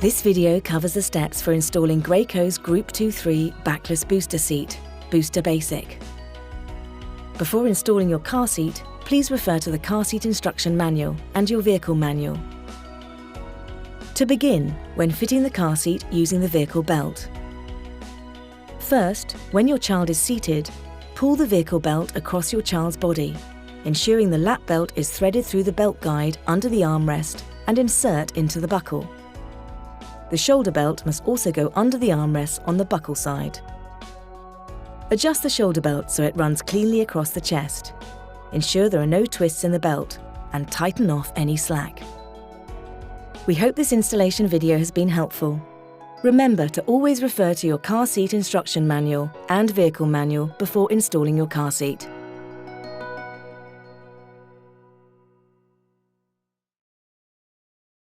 This video covers the steps for installing GRACO's Group 2-3 backless booster seat, BoosterBasic. Before installing your car seat, please refer to the car seat instruction manual and your vehicle manual. To begin, when fitting the car seat using the vehicle belt. First, when your child is seated, pull the vehicle belt across your child's body, ensuring the lap belt is threaded through the belt guide under the armrest and insert into the buckle. The shoulder belt must also go under the armrest on the buckle side. Adjust the shoulder belt so it runs cleanly across the chest. Ensure there are no twists in the belt and tighten off any slack. We hope this installation video has been helpful. Remember to always refer to your car seat instruction manual and vehicle manual before installing your car seat.